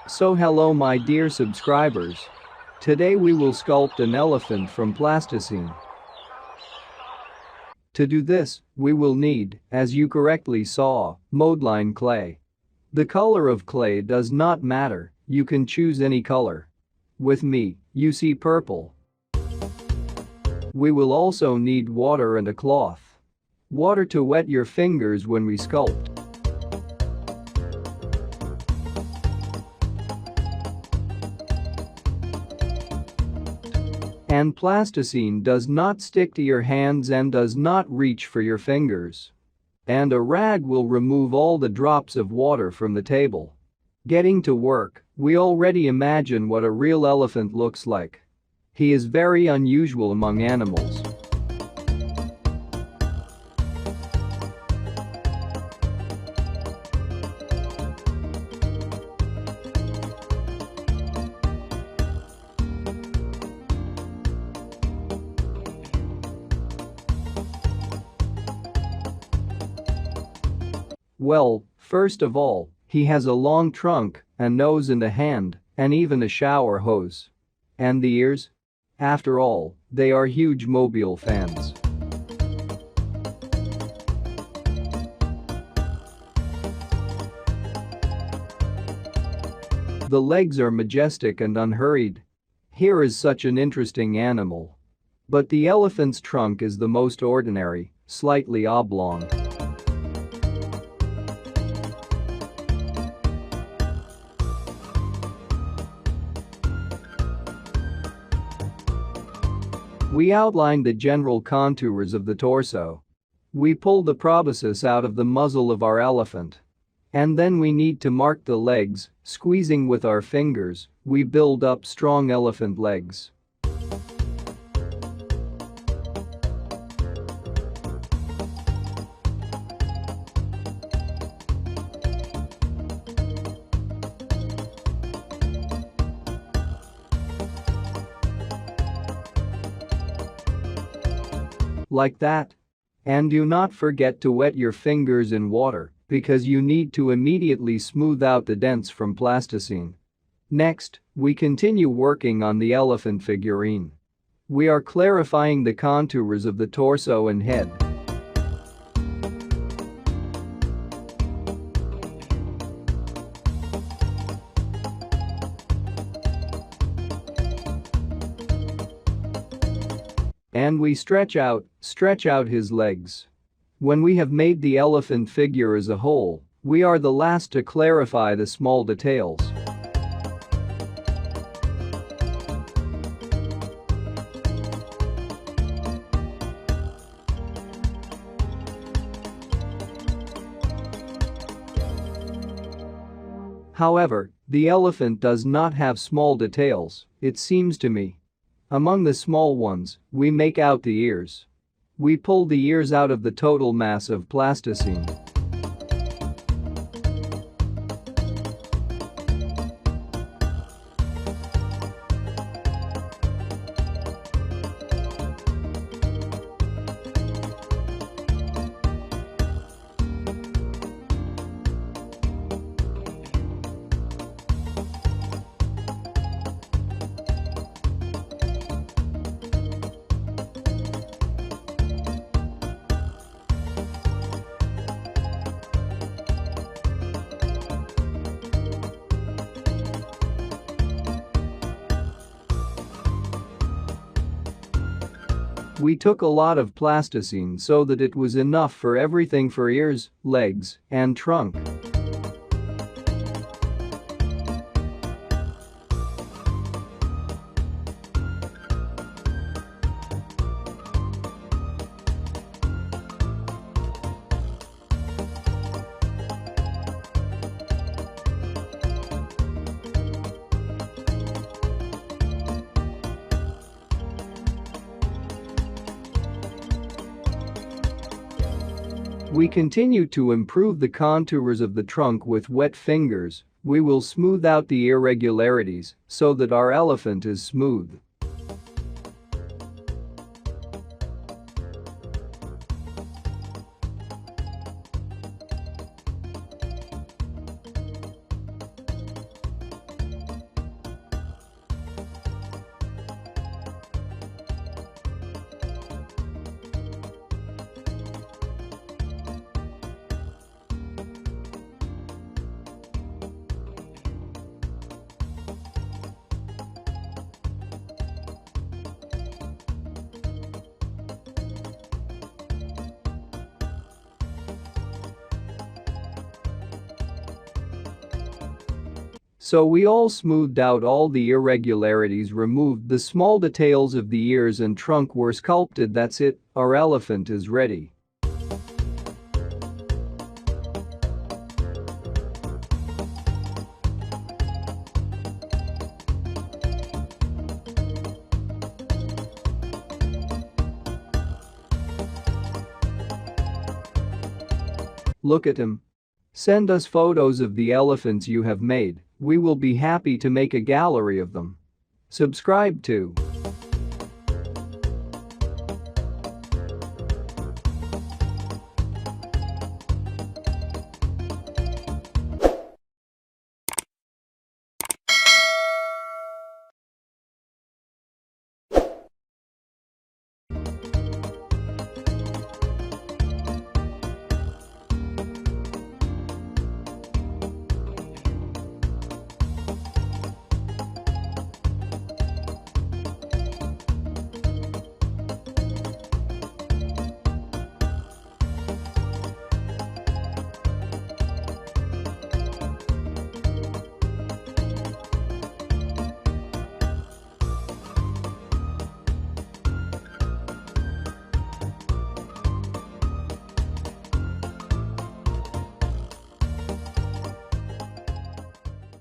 So hello my dear subscribers. Today we will sculpt an elephant from plasticine. To do this, we will need, as you correctly saw, modeline clay. The color of clay does not matter, you can choose any color. With me, you see purple. We will also need water and a cloth. Water to wet your fingers when we sculpt. And plasticine does not stick to your hands and does not reach for your fingers. And a rag will remove all the drops of water from the table. Getting to work, we already imagine what a real elephant looks like. He is very unusual among animals. Well, first of all, he has a long trunk, a nose and a hand, and even a shower hose. And the ears? After all, they are huge mobile fans. The legs are majestic and unhurried. Here is such an interesting animal. But the elephant's trunk is the most ordinary, slightly oblong. We outline the general contours of the torso. We pull the proboscis out of the muzzle of our elephant. And then we need to mark the legs, squeezing with our fingers, we build up strong elephant legs. Like that. And do not forget to wet your fingers in water, because you need to immediately smooth out the dents from plasticine. Next, we continue working on the elephant figurine. We are clarifying the contours of the torso and head. And we stretch out his legs. When we have made the elephant figure as a whole, we are the last to clarify the small details. However, the elephant does not have small details, it seems to me. Among the small ones, we make out the ears. We pull the ears out of the total mass of plasticine. We took a lot of plasticine so that it was enough for everything for ears, legs, and trunk. We continue to improve the contours of the trunk with wet fingers. We will smooth out the irregularities so that our elephant is smooth. So we all smoothed out all the irregularities, removed the small details of the ears and trunk were sculpted. That's it, our elephant is ready. Look at him. Send us photos of the elephants you have made, we will be happy to make a gallery of them. Subscribe to